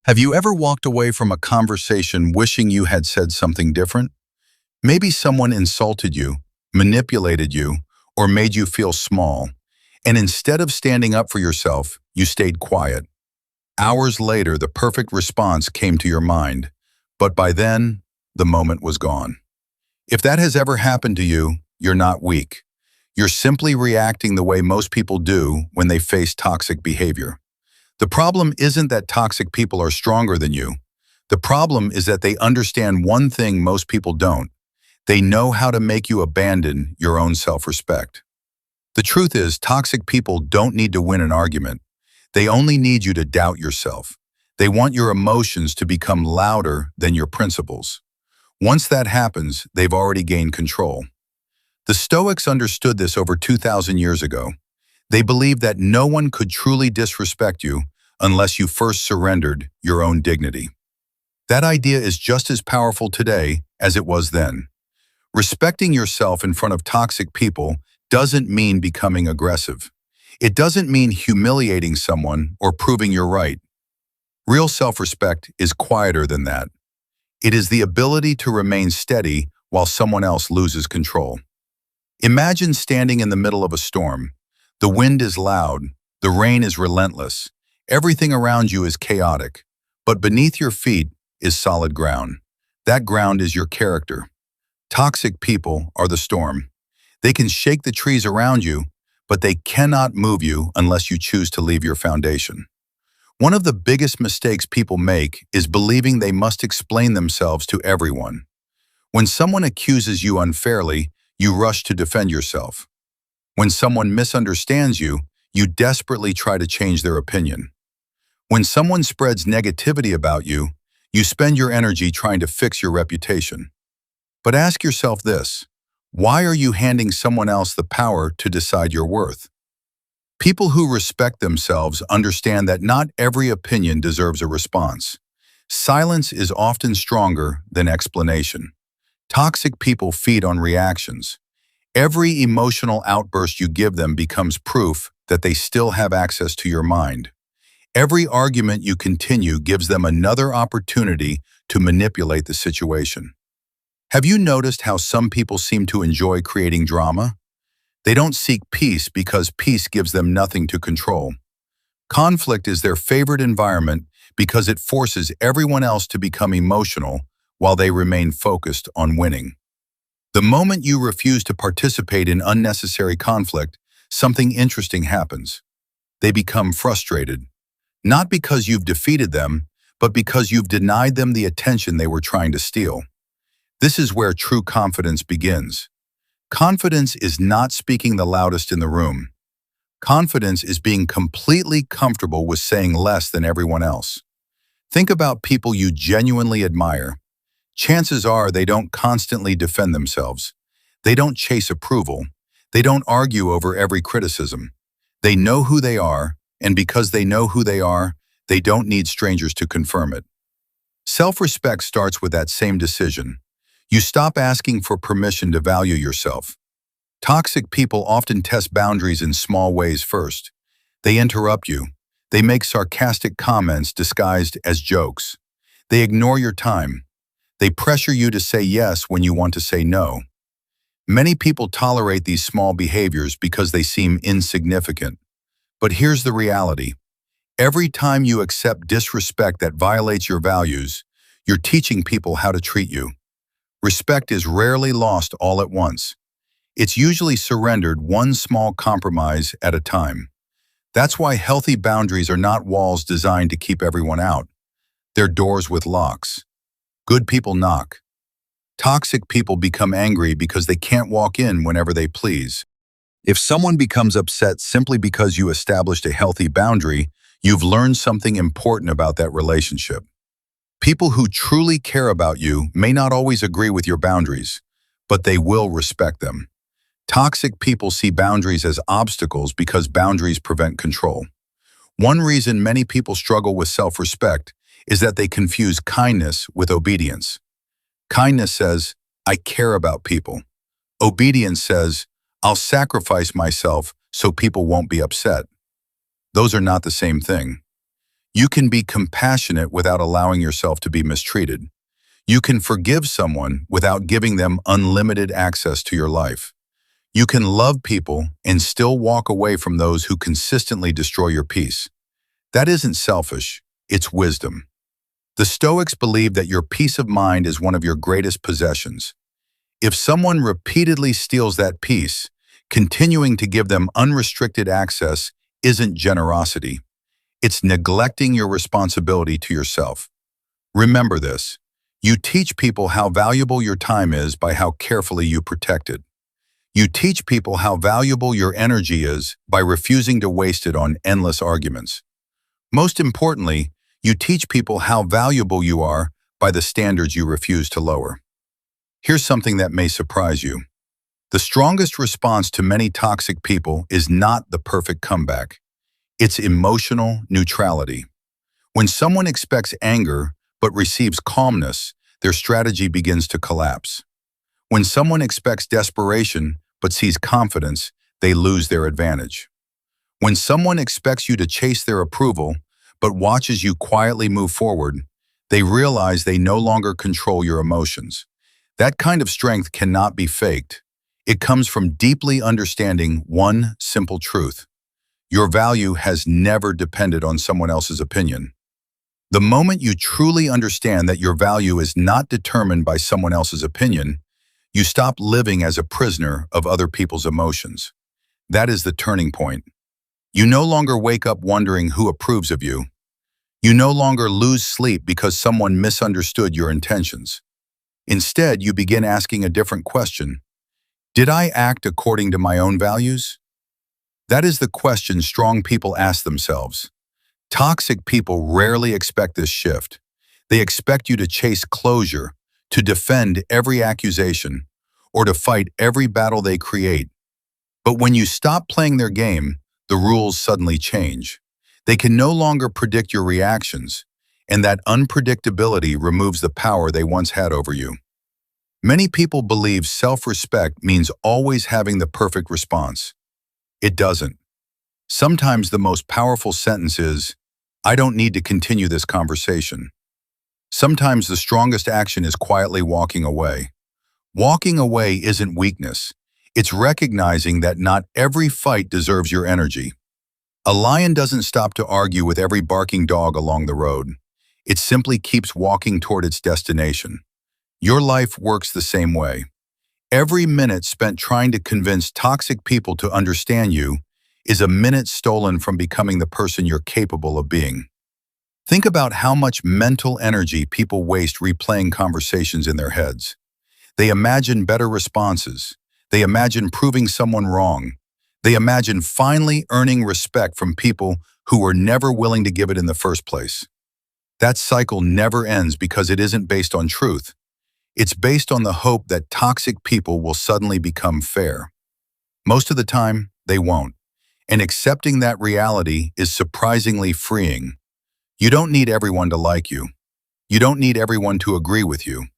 Have you ever walked away from a conversation wishing you had said something different? Maybe someone insulted you, manipulated you, or made you feel small, and instead of standing up for yourself, you stayed quiet. Hours later, the perfect response came to your mind, but by then, the moment was gone. If that has ever happened to you, you're not weak. You're simply reacting the way most people do when they face toxic behavior. The problem isn't that toxic people are stronger than you. The problem is that they understand one thing most people don't. They know how to make you abandon your own self-respect. The truth is, toxic people don't need to win an argument. They only need you to doubt yourself. They want your emotions to become louder than your principles. Once that happens, they've already gained control. The Stoics understood this over 2,000 years ago. They believed that no one could truly disrespect you unless you first surrendered your own dignity. That idea is just as powerful today as it was then. Respecting yourself in front of toxic people doesn't mean becoming aggressive. It doesn't mean humiliating someone or proving you're right. Real self-respect is quieter than that. It is the ability to remain steady while someone else loses control. Imagine standing in the middle of a storm. The wind is loud, the rain is relentless, everything around you is chaotic, but beneath your feet is solid ground. That ground is your character. Toxic people are the storm. They can shake the trees around you, but they cannot move you unless you choose to leave your foundation. One of the biggest mistakes people make is believing they must explain themselves to everyone. When someone accuses you unfairly, you rush to defend yourself. When someone misunderstands you, you desperately try to change their opinion. When someone spreads negativity about you, you spend your energy trying to fix your reputation. But ask yourself this: why are you handing someone else the power to decide your worth? People who respect themselves understand that not every opinion deserves a response. Silence is often stronger than explanation. Toxic people feed on reactions. Every emotional outburst you give them becomes proof that they still have access to your mind. Every argument you continue gives them another opportunity to manipulate the situation. Have you noticed how some people seem to enjoy creating drama? They don't seek peace because peace gives them nothing to control. Conflict is their favorite environment because it forces everyone else to become emotional while they remain focused on winning. The moment you refuse to participate in unnecessary conflict, something interesting happens. They become frustrated, not because you've defeated them, but because you've denied them the attention they were trying to steal. This is where true confidence begins. Confidence is not speaking the loudest in the room. Confidence is being completely comfortable with saying less than everyone else. Think about people you genuinely admire. Chances are they don't constantly defend themselves. They don't chase approval. They don't argue over every criticism. They know who they are, and because they know who they are, they don't need strangers to confirm it. Self-respect starts with that same decision. You stop asking for permission to value yourself. Toxic people often test boundaries in small ways first. They interrupt you. They make sarcastic comments disguised as jokes. They ignore your time. They pressure you to say yes when you want to say no. Many people tolerate these small behaviors because they seem insignificant. But here's the reality. Every time you accept disrespect that violates your values, you're teaching people how to treat you. Respect is rarely lost all at once. It's usually surrendered one small compromise at a time. That's why healthy boundaries are not walls designed to keep everyone out. They're doors with locks. Good people knock. Toxic people become angry because they can't walk in whenever they please. If someone becomes upset simply because you established a healthy boundary, you've learned something important about that relationship. People who truly care about you may not always agree with your boundaries, but they will respect them. Toxic people see boundaries as obstacles because boundaries prevent control. One reason many people struggle with self-respect is that they confuse kindness with obedience. Kindness says, I care about people. Obedience says, I'll sacrifice myself so people won't be upset. Those are not the same thing. You can be compassionate without allowing yourself to be mistreated. You can forgive someone without giving them unlimited access to your life. You can love people and still walk away from those who consistently destroy your peace. That isn't selfish, it's wisdom. The Stoics believe that your peace of mind is one of your greatest possessions. If someone repeatedly steals that peace, continuing to give them unrestricted access isn't generosity. It's neglecting your responsibility to yourself. Remember this. You teach people how valuable your time is by how carefully you protect it. You teach people how valuable your energy is by refusing to waste it on endless arguments. Most importantly, you teach people how valuable you are by the standards you refuse to lower. Here's something that may surprise you. The strongest response to many toxic people is not the perfect comeback. It's emotional neutrality. When someone expects anger but receives calmness, their strategy begins to collapse. When someone expects desperation but sees confidence, they lose their advantage. When someone expects you to chase their approval but watches you quietly move forward, they realize they no longer control your emotions. That kind of strength cannot be faked. It comes from deeply understanding one simple truth. Your value has never depended on someone else's opinion. The moment you truly understand that your value is not determined by someone else's opinion, you stop living as a prisoner of other people's emotions. That is the turning point. You no longer wake up wondering who approves of you. You no longer lose sleep because someone misunderstood your intentions. Instead, you begin asking a different question. Did I act according to my own values? That is the question strong people ask themselves. Toxic people rarely expect this shift. They expect you to chase closure, to defend every accusation, or to fight every battle they create. But when you stop playing their game, the rules suddenly change. They can no longer predict your reactions, and that unpredictability removes the power they once had over you. Many people believe self-respect means always having the perfect response. It doesn't. Sometimes the most powerful sentence is, "I don't need to continue this conversation." Sometimes the strongest action is quietly walking away. Walking away isn't weakness. It's recognizing that not every fight deserves your energy. A lion doesn't stop to argue with every barking dog along the road. It simply keeps walking toward its destination. Your life works the same way. Every minute spent trying to convince toxic people to understand you is a minute stolen from becoming the person you're capable of being. Think about how much mental energy people waste replaying conversations in their heads. They imagine better responses. They imagine proving someone wrong. They imagine finally earning respect from people who were never willing to give it in the first place. That cycle never ends because it isn't based on truth. It's based on the hope that toxic people will suddenly become fair. Most of the time, they won't. And accepting that reality is surprisingly freeing. You don't need everyone to like you. You don't need everyone to agree with you.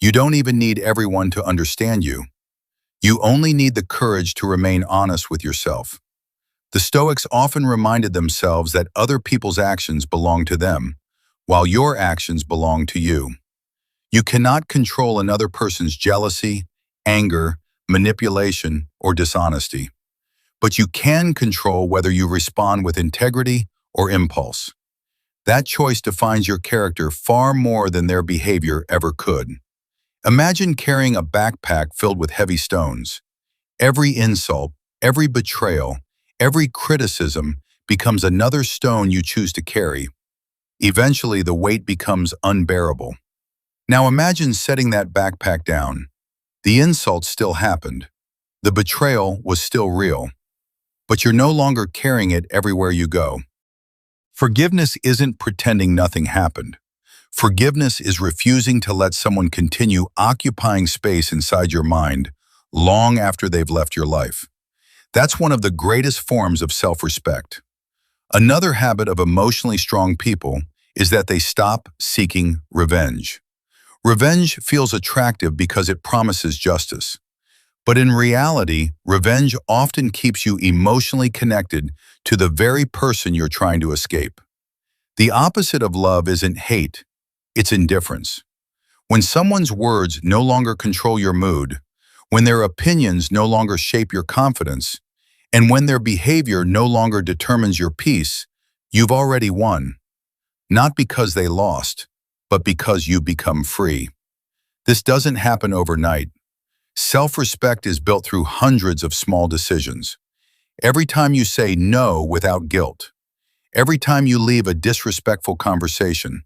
You don't even need everyone to understand you. You only need the courage to remain honest with yourself. The Stoics often reminded themselves that other people's actions belong to them, while your actions belong to you. You cannot control another person's jealousy, anger, manipulation, or dishonesty. But you can control whether you respond with integrity or impulse. That choice defines your character far more than their behavior ever could. Imagine carrying a backpack filled with heavy stones. Every insult, every betrayal, every criticism becomes another stone you choose to carry. Eventually, the weight becomes unbearable. Now imagine setting that backpack down. The insult still happened. The betrayal was still real. But you're no longer carrying it everywhere you go. Forgiveness isn't pretending nothing happened. Forgiveness is refusing to let someone continue occupying space inside your mind long after they've left your life. That's one of the greatest forms of self-respect. Another habit of emotionally strong people is that they stop seeking revenge. Revenge feels attractive because it promises justice. But in reality, revenge often keeps you emotionally connected to the very person you're trying to escape. The opposite of love isn't hate, it's indifference. When someone's words no longer control your mood, when their opinions no longer shape your confidence, and when their behavior no longer determines your peace, you've already won. Not because they lost, but because you become free. This doesn't happen overnight. Self-respect is built through hundreds of small decisions. Every time you say no without guilt, every time you leave a disrespectful conversation,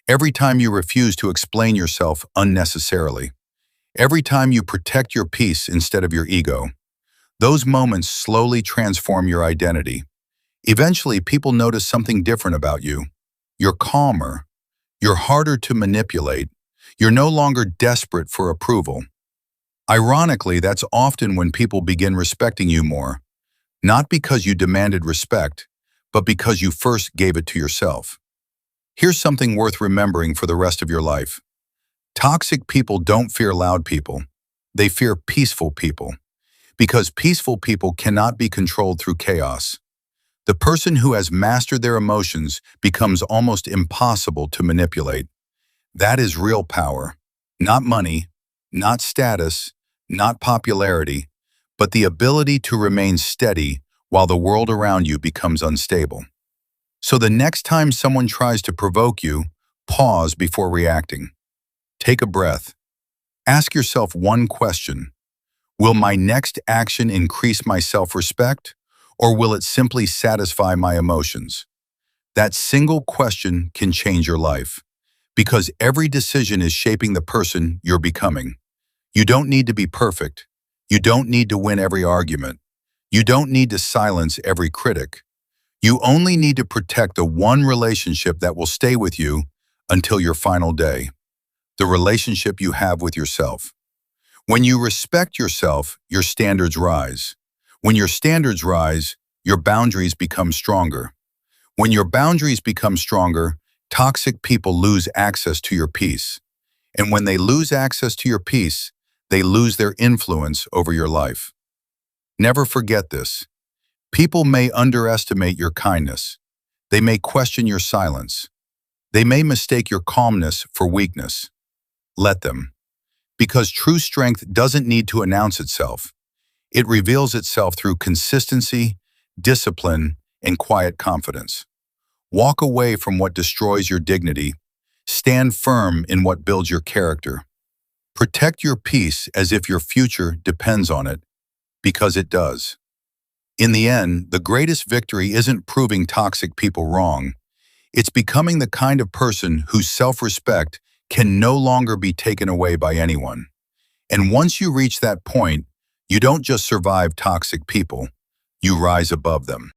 every time you refuse to explain yourself unnecessarily, every time you protect your peace instead of your ego, those moments slowly transform your identity. Eventually, people notice something different about you. You're calmer. You're harder to manipulate. You're no longer desperate for approval. Ironically, that's often when people begin respecting you more, not because you demanded respect, but because you first gave it to yourself. Here's something worth remembering for the rest of your life. Toxic people don't fear loud people. They fear peaceful people, because peaceful people cannot be controlled through chaos. The person who has mastered their emotions becomes almost impossible to manipulate. That is real power. Not money, not status, not popularity, but the ability to remain steady while the world around you becomes unstable. So the next time someone tries to provoke you, pause before reacting. Take a breath. Ask yourself one question. Will my next action increase my self-respect, or will it simply satisfy my emotions? That single question can change your life, because every decision is shaping the person you're becoming. You don't need to be perfect. You don't need to win every argument. You don't need to silence every critic. You only need to protect the one relationship that will stay with you until your final day, the relationship you have with yourself. When you respect yourself, your standards rise. When your standards rise, your boundaries become stronger. When your boundaries become stronger, toxic people lose access to your peace. And when they lose access to your peace, they lose their influence over your life. Never forget this. People may underestimate your kindness. They may question your silence. They may mistake your calmness for weakness. Let them. Because true strength doesn't need to announce itself. It reveals itself through consistency, discipline, and quiet confidence. Walk away from what destroys your dignity. Stand firm in what builds your character. Protect your peace as if your future depends on it, because it does. In the end, the greatest victory isn't proving toxic people wrong. It's becoming the kind of person whose self-respect can no longer be taken away by anyone. And once you reach that point, you don't just survive toxic people, you rise above them.